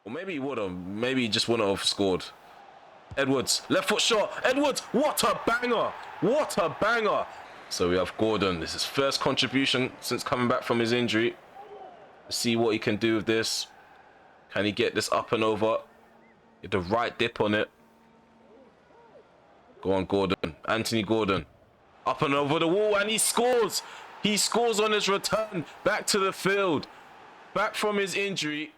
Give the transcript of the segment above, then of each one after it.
Or maybe he would have. Maybe he just wouldn't have scored. Edwards, left foot shot. Edwards, what a banger. What a banger. So we have Gordan. This is his first contribution since coming back from his injury. Let's see what he can do with this. Can he get this up and over? Get the right dip on it. Go on, Gordan. Anthony Gordan. Up and over the wall, and he scores. He scores on his return back to the field. Back from his injury.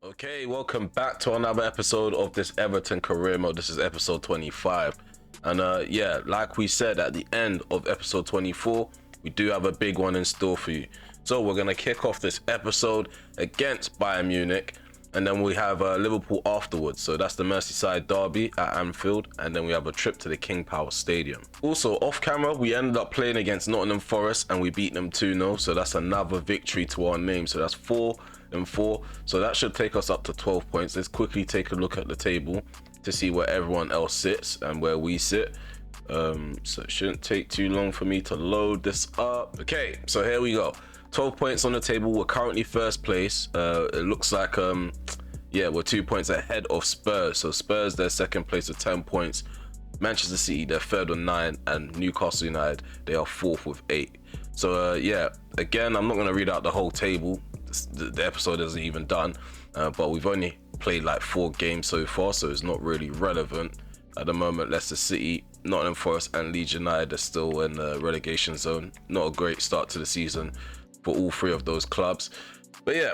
Okay, welcome back to another episode of this Everton career mode. This is episode 25. And yeah, like we said at the end of episode 24, we do have a big one in store for you. So we're going to kick off this episode against Bayern Munich. And then we have Liverpool afterwards. So that's the Merseyside derby at Anfield. And then we have a trip to the King Power Stadium. Also, off camera, we ended up playing against Nottingham Forest and we beat them 2-0. So that's another victory to our name. So that's 4-4. So that should take us up to 12 points. Let's quickly take a look at the table to see where everyone else sits and where we sit. So it shouldn't take too long for me to load this up. Okay, so here we go. 12 points on the table. We're currently first place. It looks like yeah, we're 2 points ahead of Spurs. So Spurs, they're second place with 10 points. Manchester City, they're third with 9, and Newcastle United, they are fourth with 8. So yeah, again, I'm not going to read out the whole table. The episode isn't even done, but we've only played like 4 games so far, so it's not really relevant at the moment. Leicester City, Nottingham Forest, and Leeds United are still in the relegation zone. Not a great start to the season for all 3 of those clubs. But yeah,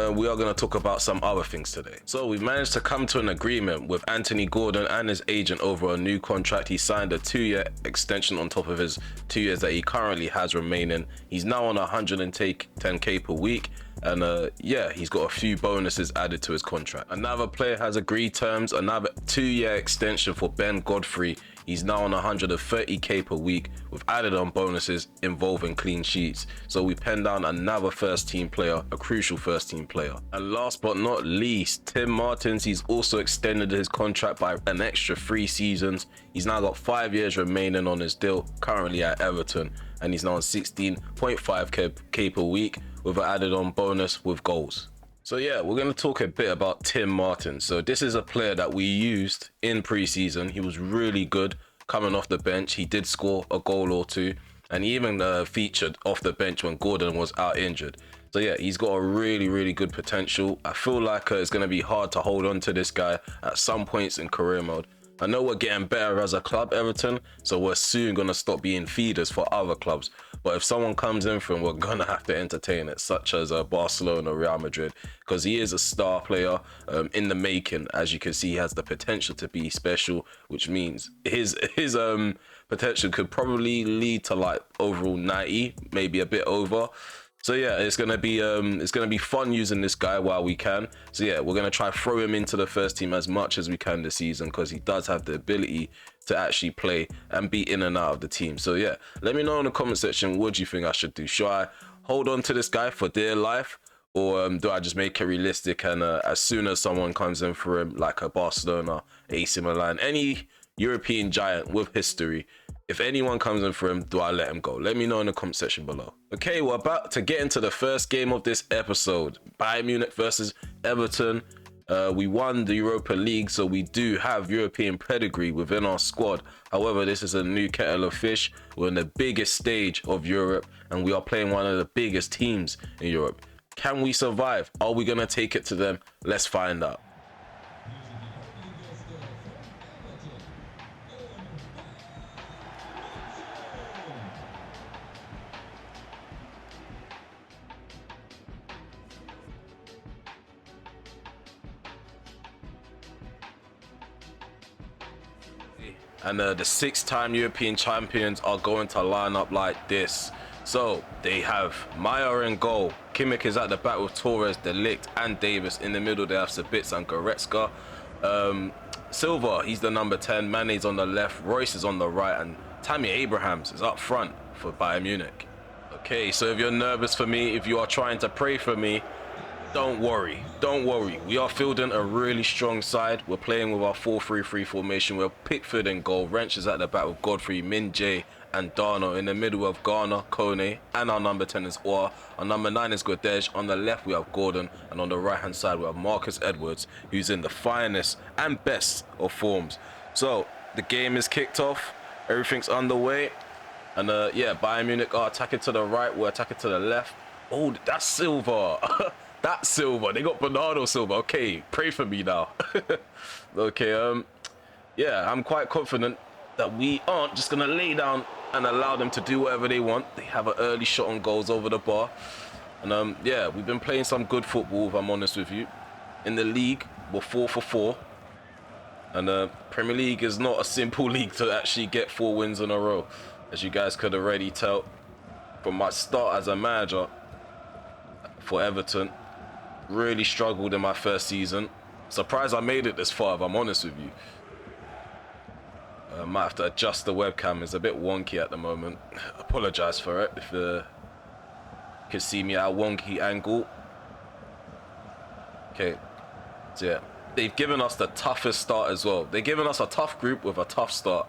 we are going to talk about some other things today. So we've managed to come to an agreement with Anthony Gordan and his agent over a new contract. He signed a 2-year extension on top of his 2 years that he currently has remaining. He's now on 110k per week. And yeah, he's got a few bonuses added to his contract. Another player has agreed terms, another 2-year extension for Ben Godfrey. He's now on 130k per week with added on bonuses involving clean sheets. So we penned down another first team player, a crucial first team player. And last but not least, Tim Martins, he's also extended his contract by an extra 3 seasons. He's now got 5 years remaining on his deal, currently at Everton, and he's now on 16.5k per week with an added on bonus with goals. So yeah, we're going to talk a bit about Tim Martins. So this is a player that we used in pre-season. He was really good coming off the bench. He did score a goal or 2, and he even featured off the bench when Gordan was out injured. So yeah, he's got a really good potential. I feel like it's going to be hard to hold on to this guy at some points in career mode. I know we're getting better as a club, Everton, so we're soon going to stop being feeders for other clubs. But if someone comes in for him, we're going to have to entertain it, such as Barcelona or Real Madrid, because he is a star player in the making. As you can see, he has the potential to be special, which means his potential could probably lead to like overall 90, maybe a bit over. So yeah, it's gonna be fun using this guy while we can. So yeah, we're gonna try throw him into the first team as much as we can this season, because he does have the ability to actually play and be in and out of the team. So yeah, let me know in the comment section, what do you think I should do? Should I hold on to this guy for dear life, or do I just make it realistic and as soon as someone comes in for him, like a Barcelona, AC Milan, any European giant with history, if anyone comes in for him, do I let him go? Let me know in the comment section below. Okay, we're about to get into the first game of this episode. Bayern Munich versus Everton. We won the Europa League, so we do have European pedigree within our squad. However, this is a new kettle of fish. We're in the biggest stage of Europe, and we are playing one of the biggest teams in Europe. Can we survive? Are we going to take it to them? Let's find out. And the 6-time European champions are going to line up like this. So they have Maya in goal. Kimmich is at the back with Torres, De Ligt, and Davis. In the middle, they have Sabitzer and Goretzka. Silva, he's the number 10. Mane's on the left. Royce is on the right. And Tammy Abrahams is up front for Bayern Munich. Okay, so if you're nervous for me, if you are trying to pray for me, Don't worry, don't worry. We are fielding a really strong side. We're playing with our 4-3-3 formation. We're Pickford in goal. Wrench is at the back with Godfrey, Min Jae, and Darno. In the middle we have Garner, Kone, and our number 10 is Oa. Our number 9 is Godej. On the left we have Gordon, and on the right hand side we have Marcus Edwards, who's in the finest and best of forms. So the game is kicked off. Everything's underway. And yeah, Bayern Munich are attacking to the right. We're attacking to the left. Oh, that's Silva. That's Silva. They got Bernardo Silva. Okay, pray for me now. Okay, yeah, I'm quite confident that we aren't just going to lay down and allow them to do whatever they want. They have an early shot on goals over the bar. And yeah, we've been playing some good football, if I'm honest with you. In the league, we're 4 for 4. And Premier League is not a simple league to actually get 4 wins in a row, as you guys could already tell from my start as a manager for Everton. Really struggled in my first season. Surprised I made it this far, if I'm honest with you. I might have to adjust the webcam. It's a bit wonky at the moment. Apologize for it if you can see me at a wonky angle. Okay, so yeah, they've given us the toughest start as well. They've given us a tough group with a tough start.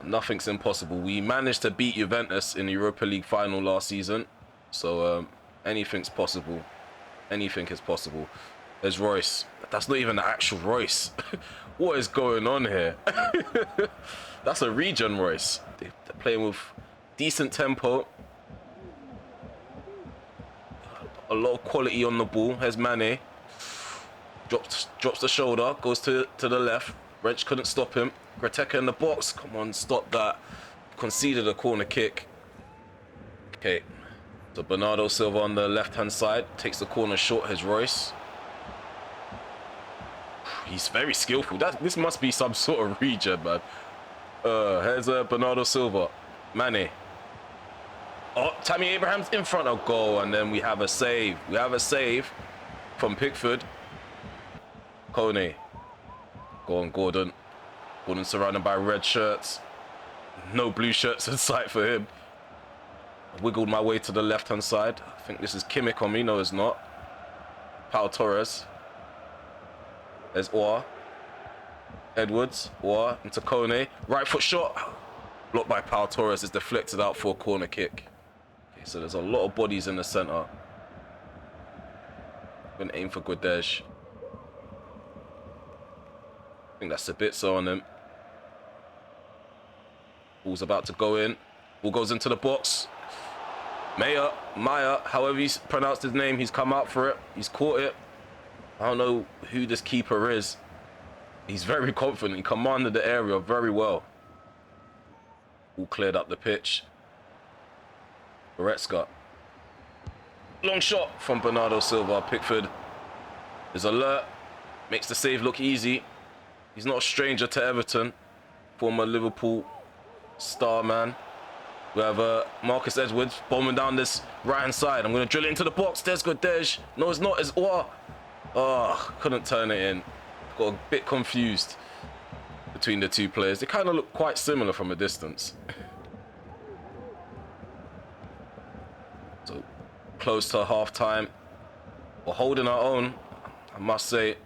Nothing's impossible. We managed to beat Juventus in the Europa League final last season. So anything's possible. Anything is possible. There's Royce. That's not even the actual Royce. What is going on here? That's a regen Royce. They're playing with decent tempo. A lot of quality on the ball. Here's Mane. Drops the shoulder. Goes to the left. Wrench couldn't stop him. Grateka in the box. Come on, stop that. Conceded a corner kick. Okay. So Bernardo Silva on the left-hand side. Takes the corner short. Here's Royce. He's very skillful. This must be some sort of regen, man. Here's Bernardo Silva. Mane. Oh, Tammy Abraham's in front of goal. And then we have a save. We have a save from Pickford. Kone. Go on, Gordon. Gordon surrounded by red shirts. No blue shirts in sight for him. I wiggled my way to the left-hand side. I think this is Kimmich on me. No, it's not. Pau Torres. There's Oa. Edwards. Oa into Kone. Right foot shot. Blocked by Pau Torres. Is deflected out for a corner kick. Okay, so there's a lot of bodies in the centre. Gonna aim for Godej. I think that's a bit so on him. Ball's about to go in. Ball goes into the box. Maya, however you pronounced his name, he's come out for it. He's caught it. I don't know who this keeper is. He's very confident. He commanded the area very well. All cleared up the pitch. Goretzka. Long shot from Bernardo Silva. Pickford is alert. Makes the save look easy. He's not a stranger to Everton. Former Liverpool star man. We have Marcus Edwards bombing down this right-hand side. I'm going to drill it into the box. There's Godej. No, it's not. It's Oa. Oh, couldn't turn it in. Got a bit confused between the two players. They kind of look quite similar from a distance. So, close to half-time. We're holding our own, I must say.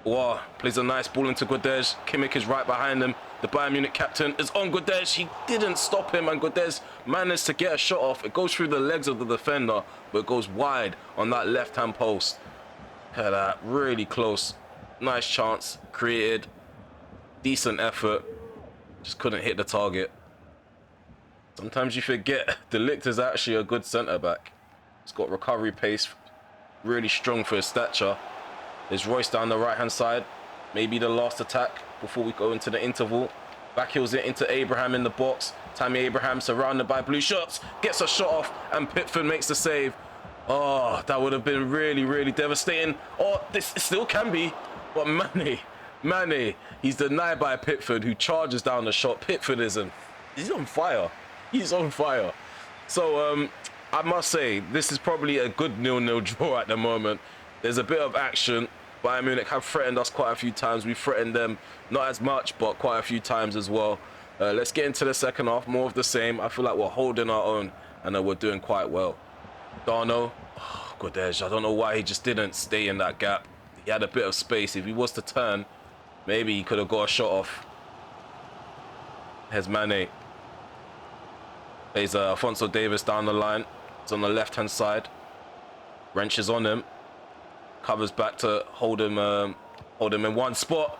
Oa plays a nice ball into Godej. Kimmich is right behind him. The Bayern Munich captain is on Godej. He didn't stop him, and Godej managed to get a shot off. It goes through the legs of the defender, but it goes wide on that left-hand post. Look at that, really close. Nice chance created. Decent effort. Just couldn't hit the target. Sometimes you forget De Ligt is actually a good centre-back. He's got recovery pace, really strong for his stature. There's Royce down the right-hand side. Maybe the last attack before we go into the interval. Backheels it into Abraham in the box. Tammy Abraham surrounded by blue shirts. Gets a shot off and Pickford makes the save. Oh, that would have been really, really devastating. Oh, this still can be. But Mane, he's denied by Pickford, who charges down the shot. Pickford he's on fire. He's on fire. So, I must say, this is probably a good 0-0 draw at the moment. There's a bit of action. Bayern Munich have threatened us quite a few times. We've threatened them, not as much, but quite a few times as well. Let's get into the second half. More of the same. I feel like we're holding our own and we're doing quite well. Darno. Oh, Godesh, I don't know why he just didn't stay in that gap. He had a bit of space. If he was to turn, maybe he could have got a shot off. Here's Mane. Plays Alphonso Davies down the line. It's on the left-hand side. Wrenches on him. Covers back to hold him in one spot.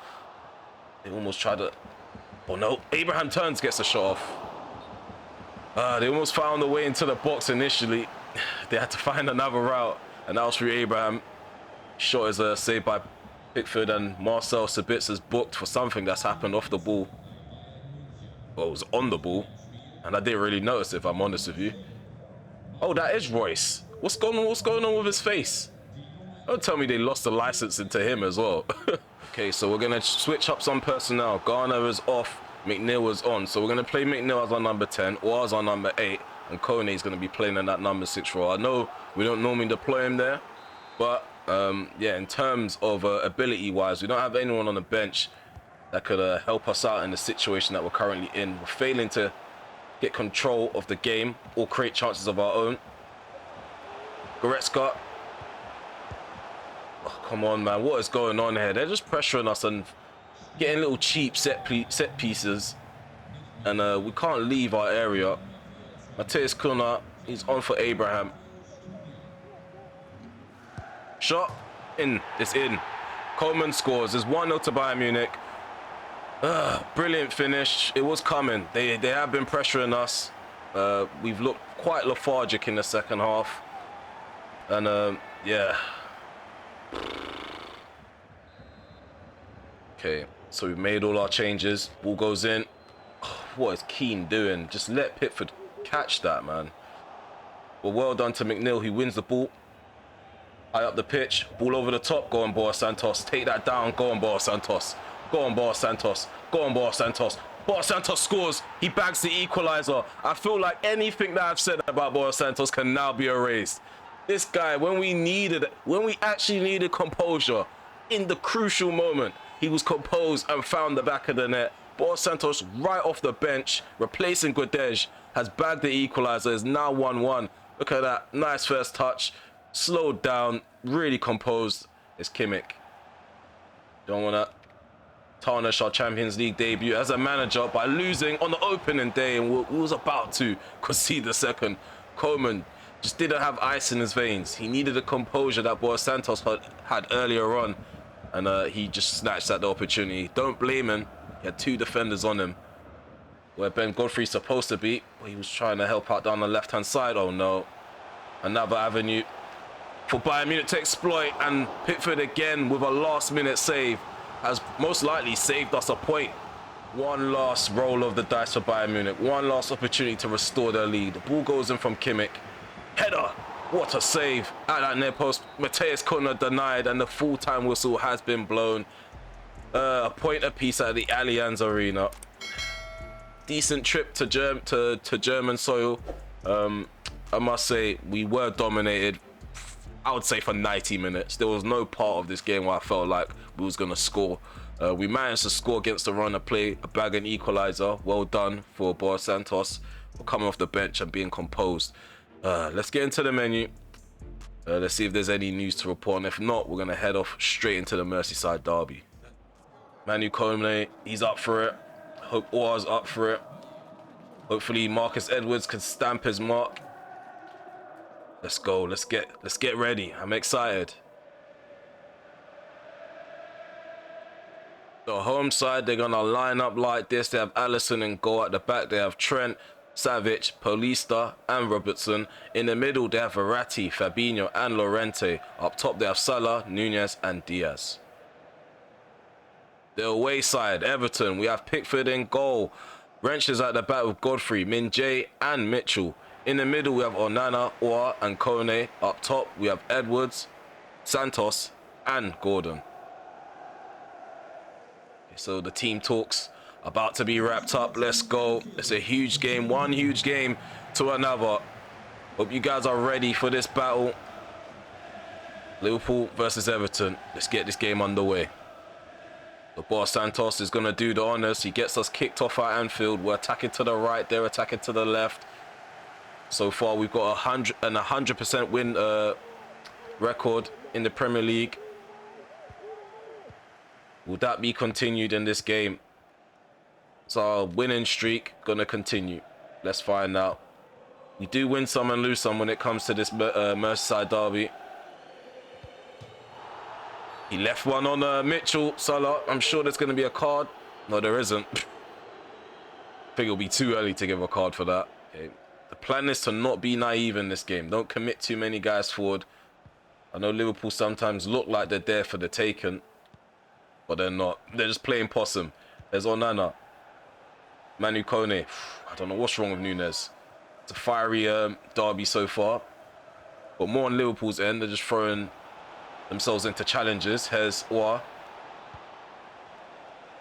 They almost tried to... Oh no, Abraham turns, gets a shot off. They almost found a way into the box initially. They had to find another route, and that was through Abraham. Shot is saved by Pickford, and Marcel Sabitzer booked for something that's happened off the ball. Well, it was on the ball, and I didn't really notice it, if I'm honest with you. Oh, that is Royce. What's going on with his face? Don't tell me they lost the license into him as well. Okay, so we're gonna switch up some personnel. Garner is off, McNeil is on. So we're gonna play McNeil as our number 10, or as our number 8, and Kone is gonna be playing in that number 6 role. I know we don't normally deploy him there, but yeah, in terms of ability-wise, we don't have anyone on the bench that could help us out in the situation that we're currently in. We're failing to get control of the game or create chances of our own. Goretzka. Oh, come on, man. What is going on here? They're just pressuring us and getting little cheap set pieces. And we can't leave our area. Matheus Cunha, he's on for Abraham. Shot. In. It's in. Coleman scores. There's 1-0 to Bayern Munich. Brilliant finish. It was coming. They have been pressuring us. We've looked quite lethargic in the second half. And yeah. Okay, so we've made all our changes. Ball goes in. Oh, what is Keane doing? Just let Pickford catch that, man. Well, well done to McNeil, who wins the ball. High up the pitch. Ball over the top. Go on, Boas Santos. Take that down. Go on, Boas Santos. Go on, Boas Santos. Go on, Boas Santos. Boas Santos scores. He bags the equalizer. I feel like anything that I've said about Boas Santos can now be erased. This guy, when we actually needed composure, in the crucial moment, he was composed and found the back of the net. Boas Santos, right off the bench, replacing Godesh, has bagged the equalizer. Is now 1-1. Look at that. Nice first touch. Slowed down. Really composed. It's Kimmich. Don't want to tarnish our Champions League debut as a manager by losing on the opening day, and we was about to concede the second. Coleman just didn't have ice in his veins. He needed the composure that Boas Santos had earlier on, and he just snatched at the opportunity. Don't blame him. He had 2 defenders on him, where Ben Godfrey's supposed to be. He was trying to help out down the left-hand side. Oh no. Another avenue for Bayern Munich to exploit, and Pickford again with a last-minute save has most likely saved us a point. One last roll of the dice for Bayern Munich. One last opportunity to restore their lead. The ball goes in from Kimmich. Header. What a save at that near post. Matheus Cunha denied, and the full-time whistle has been blown. A point apiece at the Allianz Arena. Decent trip to German soil. I must say, we were dominated, I would say, for 90 minutes. There was no part of this game where I felt like we was going to score. We managed to score against the run of play, a bag and equalizer. Well done for Boas Santos for coming off the bench and being composed. Let's get into the menu. Let's see if there's any news to report. And if not, we're going to head off straight into the Merseyside derby. Manu Kone, he's up for it. Hope Oar's up for it. Hopefully Marcus Edwards can stamp his mark. Let's go. Let's get ready. I'm excited. The home side, they're going to line up like this. They have Alisson in goal. At the back, they have Trent, Savic, Paulista, and Robertson. In the middle, they have Verratti, Fabinho, and Llorente. Up top, they have Salah, Nunez, and Diaz. The away side, Everton, we have Pickford in goal. Wrenches at the back with Godfrey, Min-jae, and Mitchell. In the middle, we have Onana, Oar, and Kone. Up top, we have Edwards, Santos, and Gordon. So the team talks about to be wrapped up. Let's go. It's a huge game. One huge game to another. Hope you guys are ready for this battle. Liverpool versus Everton. Let's get this game underway. The Boas Santos is going to do the honors. He gets us kicked off at Anfield. We're attacking to the right. They're attacking to the left. So far, we've got 100% win record in the Premier League. Will that be continued in this game? So our winning streak gonna continue. Let's find out. We do win some and lose some when it comes to this Merseyside derby. He left one on Mitchell Salah. I'm sure there's going to be a card. No, there isn't. I think it'll be too early to give a card for that. Okay. The plan is to not be naive in this game. Don't commit too many guys forward. I know Liverpool sometimes look like they're there for the taking, but they're not. They're just playing possum. There's Onana. Manu Kone. I don't know what's wrong with Nunes. It's a fiery derby so far. But more on Liverpool's end. They're just throwing themselves into challenges. Here's Oa.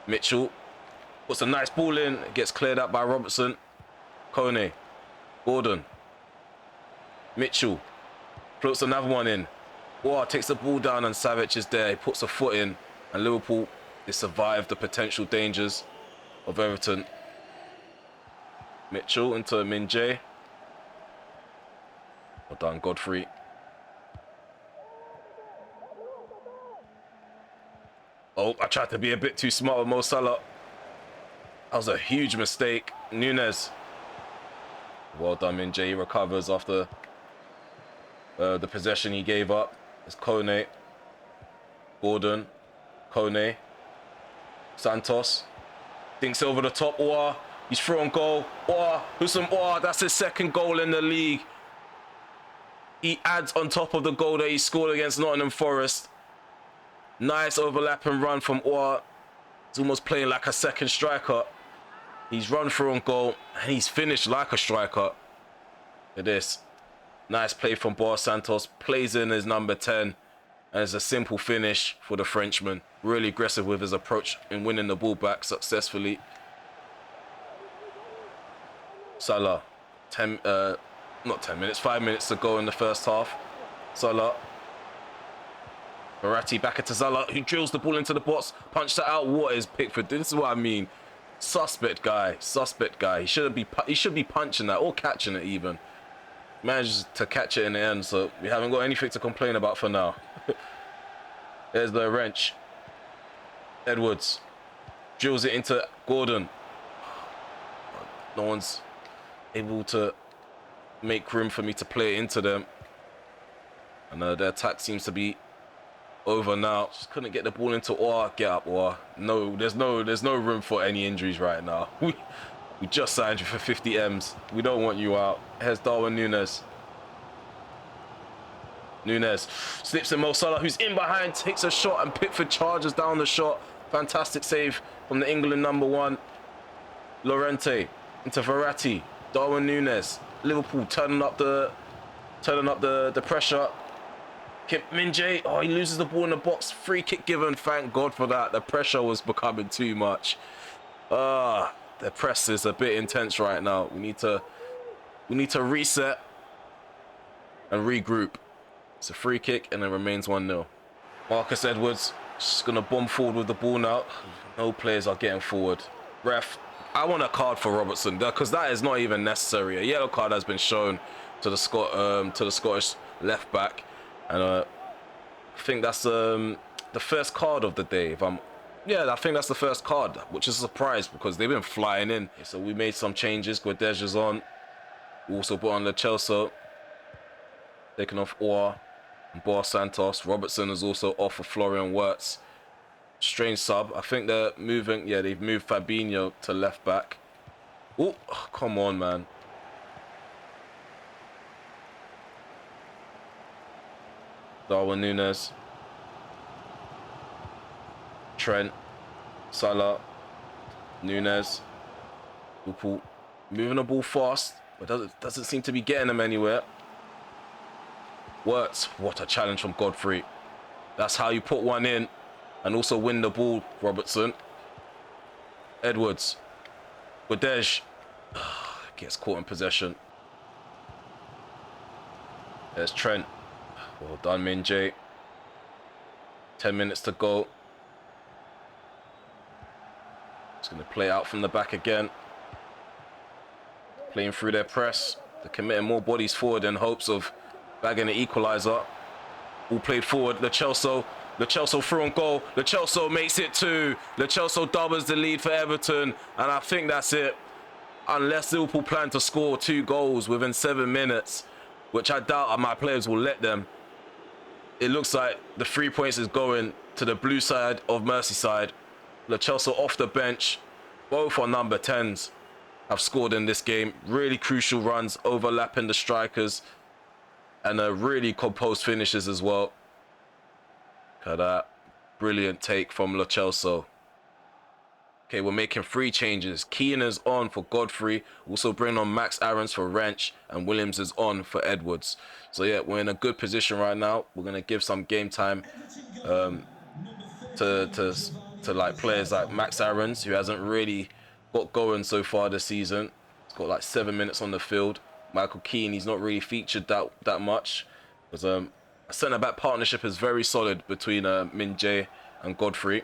Mitchell puts a nice ball in. It gets cleared out by Robertson. Kone. Gordon. Mitchell. Floats another one in. Oa takes the ball down and Savic is there. He puts a foot in. And Liverpool, they survived the potential dangers of Everton. Mitchell into Min-jae. Well done, Godfrey. Oh, I tried to be a bit too smart with Mo Salah. That was a huge mistake. Nunes. Well done, Min-jae. He recovers after the possession he gave up. It's Kone. Gordon. Kone. Santos. Thinks over the top. Oa. He's through on goal. Oa. Husam Oa. That's his second goal in the league. He adds on top of the goal that he scored against Nottingham Forest. Nice overlap and run from Oa. He's almost playing like a second striker. He's run through on goal and he's finished like a striker. Look at this. Nice play from Boa Santos. Plays in his number 10. And it's a simple finish for the Frenchman. Really aggressive with his approach in winning the ball back successfully. Salah. 5 minutes to go in the first half. Salah. Verratti back into Salah, who drills the ball into the box. Punched it out. What is Pickford? This is what I mean. Suspect guy. Suspect guy. He should be punching that or catching it even. Manages to catch it in the end, so we haven't got anything to complain about for now. There's the wrench. Edwards drills it into Gordon. No one's able to make room for me to play into them. And their attack seems to be over now. Just couldn't get the ball into Oa. Get up, Oa. No, there's no room for any injuries right now. We just signed you for 50 M's. We don't want you out. Here's Darwin Nunes. Nunes slips in Mo Salah, who's in behind, takes a shot, and Pickford charges down the shot. Fantastic save from the England number 1. Llorente into Verratti. Darwin Nunes. Liverpool turning up the pressure. Min-jae, oh, he loses the ball in the box. Free kick given. Thank God for that. The pressure was becoming too much. The press is a bit intense right now. We need to reset and regroup. It's a free kick and it remains 1-0. Marcus Edwards just gonna bomb forward with the ball now. No players are getting forward. Ref, I want a card for Robertson because that is not even necessary. A yellow card has been shown to the Scottish left back, and I think that's the first card of the day. I think that's the first card, which is a surprise because they've been flying in. So we made some changes. Guedes is on. We also put on the Chelsea, taking off Oa and Boa Santos. Robertson is also off for Florian Wirtz. Strange sub. I think they're moving. Yeah, they've moved Fabinho to left back. Oh, come on, man. Darwin Nunes. Trent. Salah. Nunes. Liverpool moving the ball fast, but doesn't seem to be getting them anywhere. Wirtz. What a challenge from Godfrey. That's how you put one in and also win the ball, Robertson. Edwards. Guedes gets caught in possession. There's Trent. Well done, Min-jae. 10 minutes to go. Just going to play out from the back again. Playing through their press. They're committing more bodies forward in hopes of bagging the equaliser. All played forward. Lo Celso through on goal. Lo Celso makes it 2. Lo Celso doubles the lead for Everton. And I think that's it. Unless Liverpool plan to score 2 goals within 7 minutes, which I doubt my players will let them. It looks like the 3 points is going to the blue side of Merseyside. Lo Celso off the bench. Both our number 10s have scored in this game. Really crucial runs, overlapping the strikers. And really composed finishes as well. Look at that. Brilliant take from Lo Celso. Okay, we're making 3 changes. Keane is on for Godfrey. Also bring on Max Aarons for Wrench. And Williams is on for Edwards. So yeah, we're in a good position right now. We're going to give some game time to like players like Max Aarons, who hasn't really got going so far this season. He's got like 7 minutes on the field. Michael Keane, he's not really featured that much. Because a centre-back partnership is very solid between Min-jae and Godfrey.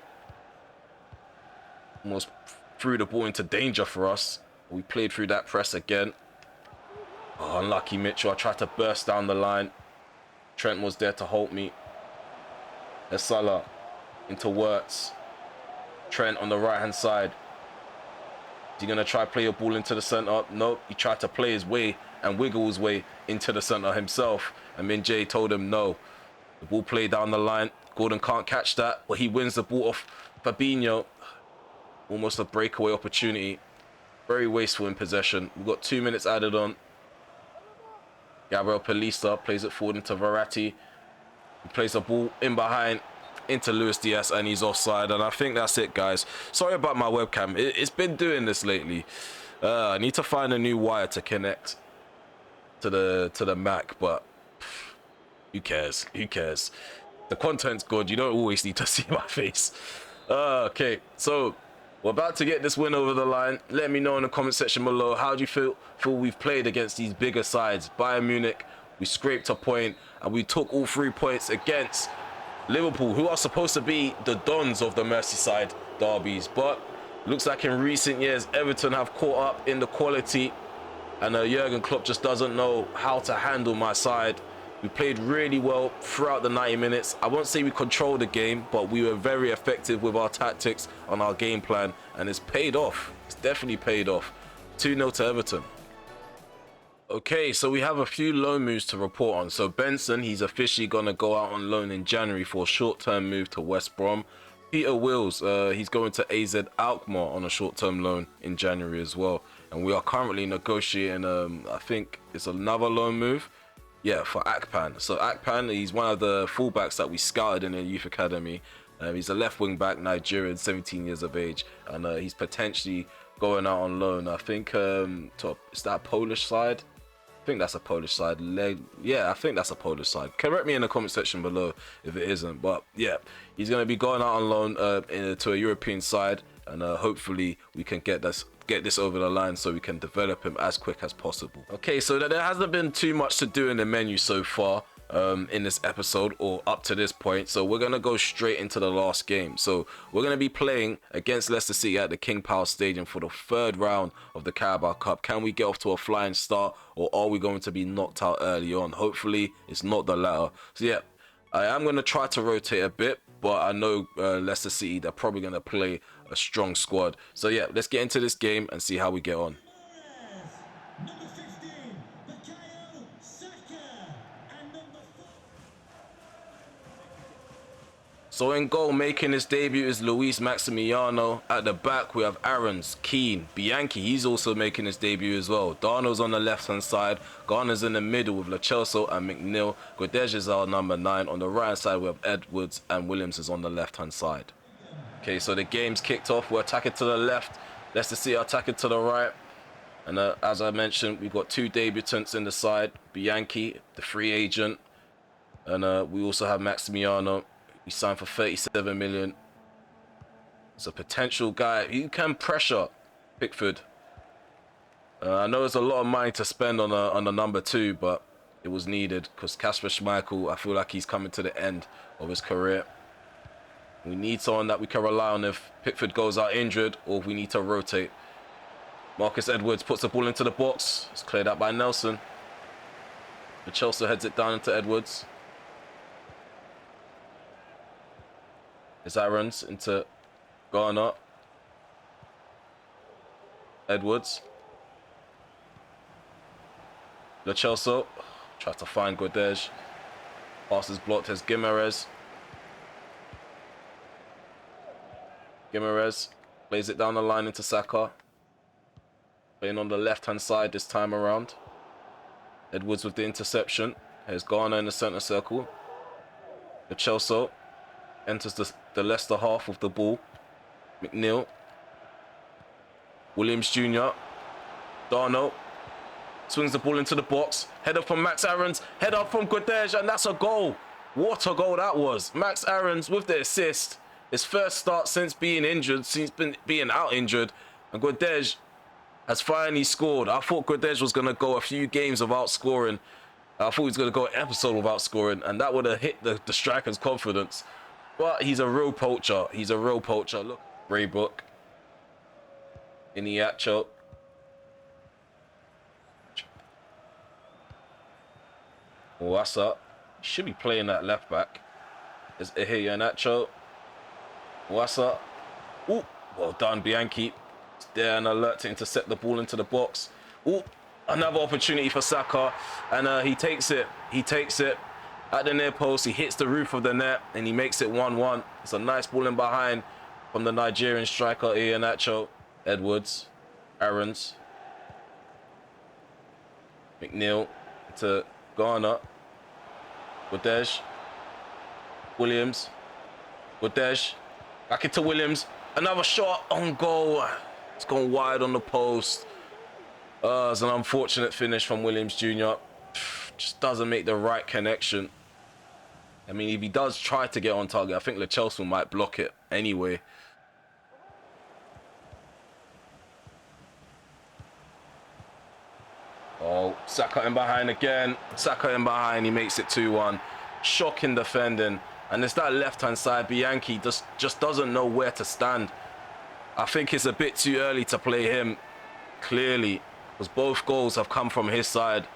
Almost threw the ball into danger for us. We played through that press again. Oh, unlucky Mitchell. I tried to burst down the line. Trent was there to hold me. There's Salah into Wirtz. Trent on the right-hand side. Is he going to try play a ball into the centre? Nope. He tried to play his way and wiggle his way into the centre himself. And Min-jae told him no. The ball played down the line. Gordan can't catch that, but he wins the ball off Fabinho. Almost a breakaway opportunity. Very wasteful in possession. We've got 2 minutes added on. Gabriel Palista plays it forward into Verratti. He plays the ball in behind into Luis Diaz, and he's offside. And I think that's it, guys. Sorry about my webcam. It's been doing this lately. I need to find a new wire to connect to the Mac, but who cares? Who cares? The content's good. You don't always need to see my face. Okay, so we're about to get this win over the line. Let me know in the comment section below. How do you feel we've played against these bigger sides? Bayern Munich, we scraped a point, and we took all 3 points against Liverpool, who are supposed to be the dons of the Merseyside derbies. But looks like in recent years, Everton have caught up in the quality, and Jurgen Klopp just doesn't know how to handle my side. We played really well throughout the 90 minutes. I won't say we controlled the game, but we were very effective with our tactics on our game plan, and it's paid off. It's definitely paid off. 2-0 to Everton. Okay, so we have a few loan moves to report on. So Benson, he's officially going to go out on loan in January for a short-term move to West Brom. Peter Wills, he's going to AZ Alkmaar on a short-term loan in January as well. And we are currently negotiating, I think it's another loan move. Yeah, for Akpan. So Akpan, he's one of the fullbacks that we scouted in the youth academy. He's a left wing back, Nigerian, 17 years of age, and he's potentially going out on loan. I think is that a Polish side? I think that's a Polish side. Yeah, I think that's a Polish side. Correct me in the comment section below if it isn't. But yeah, he's going to be going out on loan to a European side, and hopefully we can get this over the line so we can develop him as quick as possible. Okay, so there hasn't been too much to do in the menu so far in this episode, or up to this point, so we're gonna go straight into the last game. So we're gonna be playing against Leicester City at the King Power Stadium for the 3rd round of the Carabao Cup. Can we get off to a flying start, or are we going to be knocked out early on? Hopefully it's not the latter. So yeah, I am going to try to rotate a bit, but I know Leicester City, they're probably going to play a strong squad. So yeah, let's get into this game and see how we get on. So in goal, making his debut is Luis Maximiano. At the back, we have Aarons, Keane, Bianchi. He's also making his debut as well. Darno's on the left-hand side. Garner's in the middle with Lo Celso and McNeil. Guedes is our number 9. On the right-hand side, we have Edwards, and Williams is on the left-hand side. Okay, so the game's kicked off. We're attacking to the left. Leicester City attacking to the right. And as I mentioned, we've got 2 debutants in the side. Bianchi, the free agent. And we also have Maximiano. He signed for 37 million. It's a potential guy. He can pressure Pickford. I know there's a lot of money to spend on a number 2, but it was needed because Kasper Schmeichel, I feel like he's coming to the end of his career. We need someone that we can rely on if Pickford goes out injured, or if we need to rotate. Marcus Edwards puts the ball into the box. It's cleared out by Nelson. The Chelsea heads it down into Edwards. It's Aarons into Garner. Edwards. Lo Celso tries to find Guedes. Pass is blocked as Guimaraes. Guimaraes plays it down the line into Saka. Playing on the left-hand side this time around. Edwards with the interception. Here's Garner in the centre circle. Lo Celso enters the Leicester half of the ball. McNeil. Williams Jr. Darno. Swings the ball into the box. Header from Max Aarons. Header from Guedes, and that's a goal. What a goal that was. Max Aarons with the assist. His first start since being injured, being out injured. And Guedes has finally scored. I thought Guedes was going to go a few games without scoring. I thought he was going to go an episode without scoring, and that would have hit the striker's confidence. But he's a real poacher. He's a real poacher. Look, Braybrooke. Iniacho. Wassa should be playing that left back. There's Iniacho. Wassa. Ooh, well done, Bianchi. It's there and alert to intercept the ball into the box. Ooh, another opportunity for Saka, and he takes it. He takes it at the near post. He hits the roof of the net, and he makes it 1-1. It's a nice ball in behind from the Nigerian striker Iniacho. Edwards, Aarons, McNeil to Garner, Guedes, Williams, Guedes, back into Williams, another shot on goal. It's gone wide on the post. It's an unfortunate finish from Williams Jr. Just doesn't make the right connection. I mean, if he does try to get on target, I think Lo Celso might block it anyway. Oh, Saka in behind again. Saka in behind. He makes it 2-1. Shocking defending. And it's that left-hand side. Bianchi just doesn't know where to stand. I think it's a bit too early to play him, clearly, because both goals have come from his side.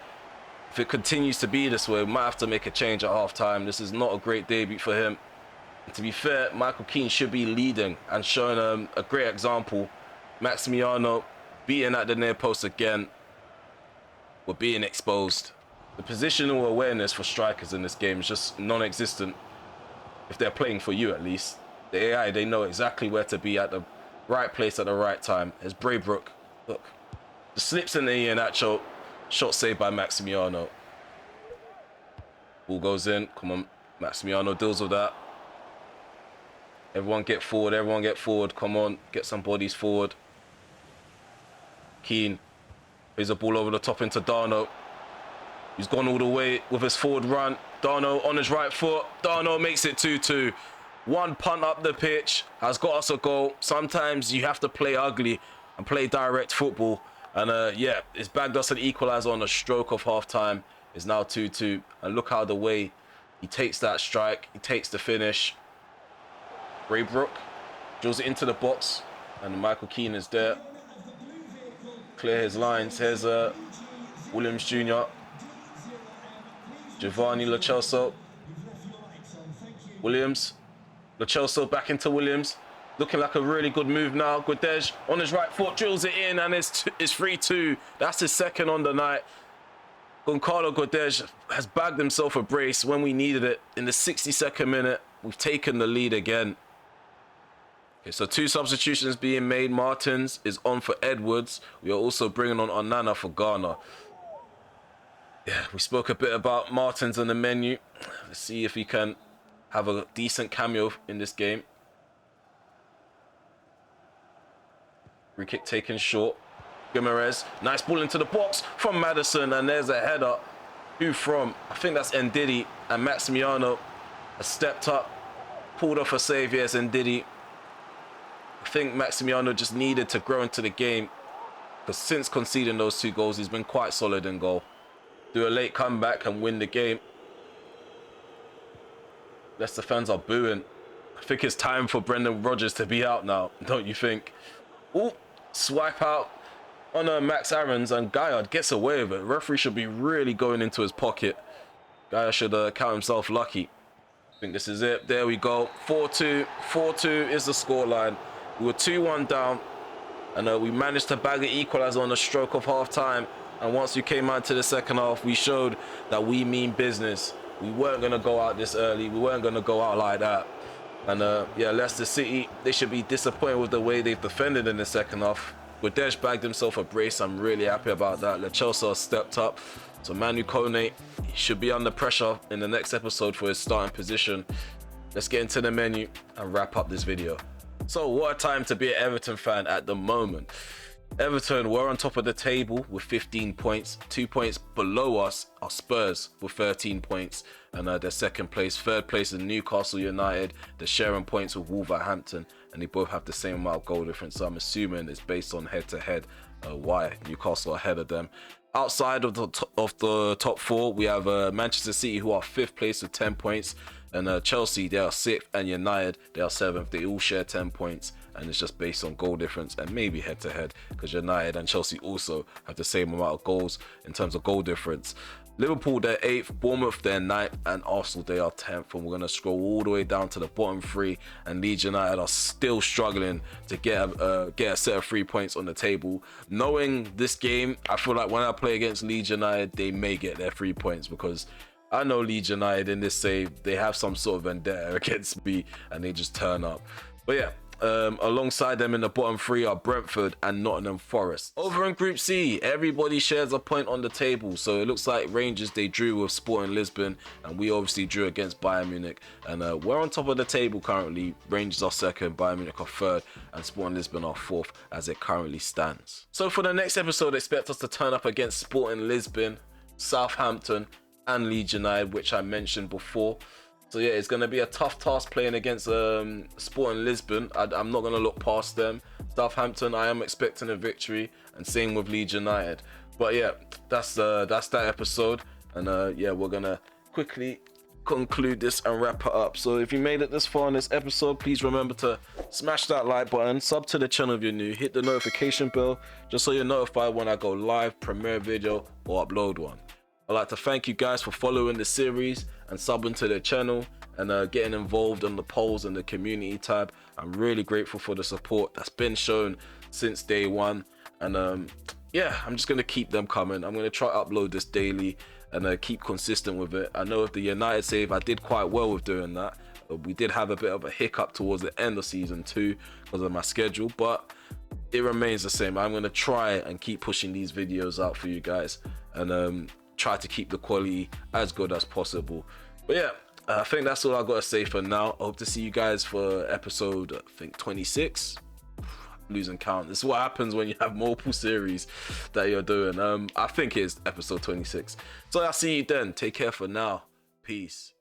If it continues to be this way, we might have to make a change at half-time. This is not a great debut for him. And to be fair, Michael Keane should be leading and showing a great example. Maximiano beating at the near post again. We're being exposed. The positional awareness for strikers in this game is just non-existent. If they're playing for you, at least. The AI, they know exactly where to be at the right place at the right time. There's Braybrooke. Look. The slips in the Iheanacho. Shot saved by Maximiano. Ball goes in. Come on. Maximiano deals with that. Everyone get forward. Everyone get forward. Come on. Get some bodies forward. Keane. Plays the ball over the top into Darno. He's gone all the way with his forward run. Darno on his right foot. Darno makes it 2-2. One punt up the pitch has got us a goal. Sometimes you have to play ugly and play direct football. And yeah, it's bagged us an equaliser on a stroke of half-time. It's now 2-2. And look how the way he takes that strike. He takes the finish. Braybrooke drills it into the box. And Michael Keane is there. Clear his lines. Here's Williams Jr. Giovanni Lo Celso. Williams. Lo Celso back into Williams. Looking like a really good move now. Guedes on his right foot drills it in, and it's 3-2. That's his second on the night. Goncalo Guedes has bagged himself a brace when we needed it. In the 62nd minute, we've taken the lead again. Okay, so 2 substitutions being made. Martins is on for Edwards. We are also bringing on Onana for Garner. Yeah, we spoke a bit about Martins on the menu. Let's see if he can have a decent cameo in this game. Free kick taken short. Guimaraes, nice ball into the box from Maddison, and there's a header. Who from? I think that's Ndidi, and Maximiano has stepped up, pulled off a save. Yes, Ndidi. I think Maximiano just needed to grow into the game, because since conceding those 2 goals, he's been quite solid in goal. Do a late comeback and win the game. Leicester fans are booing. I think it's time for Brendan Rodgers to be out now, don't you think? Ooh, swipe out on Max Aarons, and Gaia gets away with it. Referee should be really going into his pocket. Gaia should count himself lucky. I think this is it. There we go. 4-2. 4-2 is the scoreline. We were 2-1 down, and we managed to bag an equaliser on the stroke of half time. And once we came out to the second half, we showed that we mean business. We weren't going to go out this early. We weren't going to go out like that. And yeah, Leicester City, they should be disappointed with the way they've defended in the second half. Guedes bagged himself a brace. I'm really happy about that. Le Chelsea stepped up. So Manu Kone should be under pressure in the next episode for his starting position. Let's get into the menu and wrap up this video. So what a time to be an Everton fan at the moment. Everton were on top of the table with 15 points. 2 points below us are Spurs with 13 points. And they're second place. Third place is Newcastle United. They're sharing points with Wolverhampton. And they both have the same amount of goal difference. So I'm assuming it's based on head-to-head why Newcastle are ahead of them. Outside of the top four, we have Manchester City, who are 5th place with 10 points. And Chelsea, they are 6th. And United, they are 7th. They all share 10 points. And it's just based on goal difference and maybe head-to-head, because United and Chelsea also have the same amount of goals in terms of goal difference. Liverpool, they're 8th. Bournemouth, they're 9th. And Arsenal, they are 10th. And we're going to scroll all the way down to the bottom 3. And Leeds United are still struggling to get a set of 3 points on the table. Knowing this game, I feel like when I play against Leeds United, they may get their 3 points, because I know Leeds United in this save, they have some sort of vendetta against me and they just turn up. But yeah, alongside them in the bottom 3 are Brentford and Nottingham Forest. Over in Group C, everybody shares a point on the table. So it looks like Rangers, they drew with Sporting Lisbon, and we obviously drew against Bayern Munich. And we're on top of the table currently. Rangers are 2nd, Bayern Munich are 3rd, and Sporting Lisbon are 4th as it currently stands. So for the next episode, expect us to turn up against Sporting Lisbon, Southampton, and Leeds United, which I mentioned before. So yeah, it's going to be a tough task playing against Sporting Lisbon. I'm not going to look past them. Southampton, I am expecting a victory, and same with Leeds United. But yeah, that's that episode, and yeah, we're going to quickly conclude this and wrap it up. So if you made it this far in this episode, please remember to smash that like button, sub to the channel if you're new, hit the notification bell just so you're notified when I go live, premiere video, or upload one. I'd like to thank you guys for following the series and subbing to the channel and getting involved on the polls and the community tab. I'm really grateful for the support that's been shown since day one. And yeah, I'm just going to keep them coming. I'm going to try to upload this daily and keep consistent with it. I know with the United save, I did quite well with doing that. We did have a bit of a hiccup towards the end of season 2 because of my schedule, but it remains the same. I'm going to try and keep pushing these videos out for you guys and try to keep the quality as good as possible. But yeah, I think that's all I got to say for now. I hope to see you guys for episode, I think 26. Losing count. This is what happens when you have multiple series that you're doing. I think it's episode 26. So I'll see you then. Take care for now. Peace.